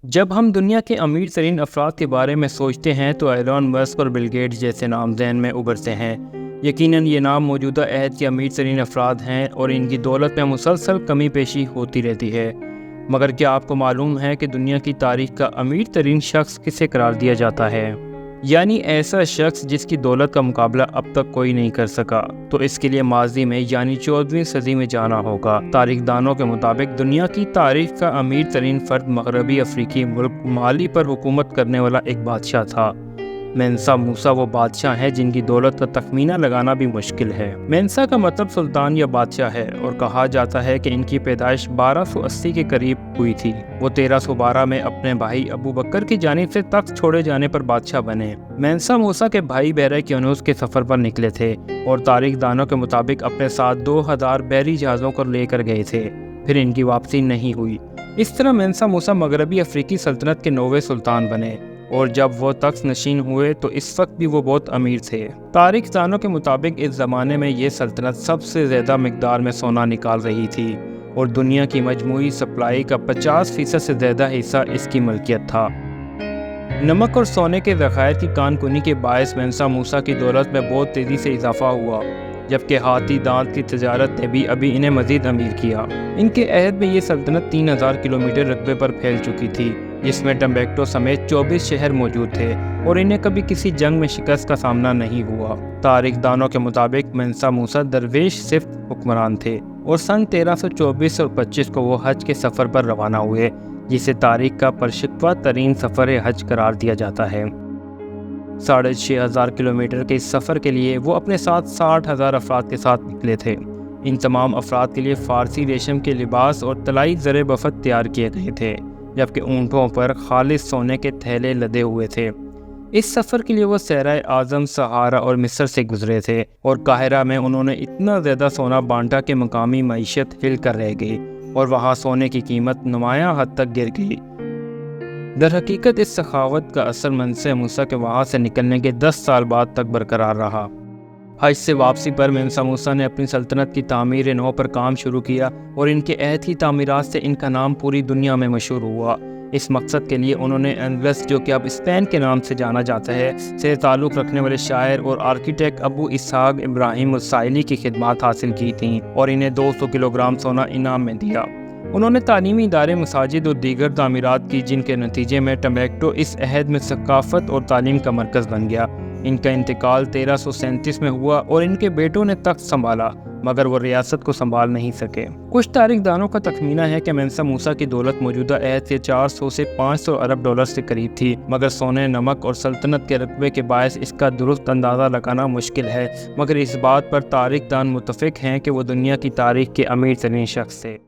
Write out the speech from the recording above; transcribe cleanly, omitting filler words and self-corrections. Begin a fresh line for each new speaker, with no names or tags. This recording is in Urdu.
جب ہم دنیا کے امیر ترین افراد کے بارے میں سوچتے ہیں تو ایلون مسک اور بل گیٹس جیسے نام ذہن میں ابھرتے ہیں۔ یقیناً یہ نام موجودہ عہد کے امیر ترین افراد ہیں اور ان کی دولت میں مسلسل کمی بیشی ہوتی رہتی ہے۔ مگر کیا آپ کو معلوم ہے کہ دنیا کی تاریخ کا امیر ترین شخص کسے قرار دیا جاتا ہے؟ یعنی ایسا شخص جس کی دولت کا مقابلہ اب تک کوئی نہیں کر سکا، تو اس کے لیے ماضی میں یعنی 14ویں صدی میں جانا ہوگا۔ تاریخ دانوں کے مطابق دنیا کی تاریخ کا امیر ترین فرد مغربی افریقی ملک مالی پر حکومت کرنے والا ایک بادشاہ تھا۔ مینسا موسیٰ وہ بادشاہ ہیں جن کی دولت کا تخمینہ لگانا بھی مشکل ہے۔ مینسا کا مطلب سلطان یا بادشاہ ہے اور کہا جاتا ہے کہ ان کی پیدائش 1280 کے قریب ہوئی تھی۔ وہ 1312 میں اپنے بھائی ابو بکر کی جانب سے تخت چھوڑے جانے پر بادشاہ بنے۔ مینسا موسیٰ کے بھائی بحیرہ کیونوس کے سفر پر نکلے تھے اور تاریخ دانوں کے مطابق اپنے ساتھ 2000 بحری جہازوں کو لے کر گئے تھے، پھر ان کی واپسی نہیں ہوئی۔ اس طرح مینسا موسیٰ مغربی افریقی سلطنت کے 9ویں سلطان بنے اور جب وہ تخت نشین ہوئے تو اس وقت بھی وہ بہت امیر تھے۔ تاریخ دانوں کے مطابق اس زمانے میں یہ سلطنت سب سے زیادہ مقدار میں سونا نکال رہی تھی اور دنیا کی مجموعی سپلائی کا 50% سے زیادہ حصہ اس کی ملکیت تھا۔ نمک اور سونے کے ذخائر کی کان کنی کے باعث مینسا موسیٰ کی دولت میں بہت تیزی سے اضافہ ہوا، جبکہ ہاتھی دانت کی تجارت نے بھی انہیں مزید امیر کیا۔ ان کے عہد میں یہ سلطنت 3000 کلومیٹر رقبے پر پھیل چکی تھی، جس میں ٹمبکٹو سمیت 24 شہر موجود تھے اور انہیں کبھی کسی جنگ میں شکست کا سامنا نہیں ہوا۔ تاریخ دانوں کے مطابق مینسا موسیٰ درویش صفت حکمران تھے اور سن 1324 اور 25 کو وہ حج کے سفر پر روانہ ہوئے، جسے تاریخ کا پرشکوہ ترین سفر حج قرار دیا جاتا ہے۔ 6500 کلومیٹر کے اس سفر کے لیے وہ اپنے ساتھ 60,000 افراد کے ساتھ نکلے تھے۔ ان تمام افراد کے لیے فارسی ریشم کے لباس اور طلائی زر بفت تیار کیے گئے تھے، جبکہ اونٹوں پر خالص سونے کے تھیلے لدے ہوئے تھے۔ اس سفر کے لیے وہ صحرائے اعظم، صحارا اور مصر سے گزرے تھے اور قاہرہ میں انہوں نے اتنا زیادہ سونا بانٹا کہ مقامی معیشت ہل کر رہ گئی اور وہاں سونے کی قیمت نمایاں حد تک گر گئی۔ در حقیقت اس سخاوت کا اثر مینسا موسیٰ کے وہاں سے نکلنے کے 10 سال بعد تک برقرار رہا۔ حج سے واپسی پر مینسا موسیٰ نے اپنی سلطنت کی تعمیر نو پر کام شروع کیا اور ان کے عہد کی تعمیرات سے ان کا نام پوری دنیا میں مشہور ہوا۔ اس مقصد کے لیے انہوں نے اندلس، جو کہ اب اسپین کے نام سے جانا جاتا ہے، سے تعلق رکھنے والے شاعر اور آرکیٹیکٹ ابو اسحاق ابراہیم السائلی کی خدمات حاصل کی تھیں اور انہیں 200 کلوگرام سونا انعام میں دیا۔ انہوں نے تعلیمی ادارے، مساجد اور دیگر تعمیرات کی، جن کے نتیجے میں ٹمبکٹو اس عہد میں ثقافت اور تعلیم کا مرکز بن گیا۔ ان کا انتقال 1337 میں ہوا اور ان کے بیٹوں نے تخت سنبھالا، مگر وہ ریاست کو سنبھال نہیں سکے۔ کچھ تاریخ دانوں کا تخمینہ ہے کہ مینسا موسیٰ کی دولت موجودہ عہد سے 400 سے 500 ارب ڈالر کے قریب تھی، مگر سونے، نمک اور سلطنت کے رقبے کے باعث اس کا درست اندازہ لگانا مشکل ہے۔ مگر اس بات پر تاریخ دان متفق ہیں کہ وہ دنیا کی تاریخ کے امیر ترین شخص تھے۔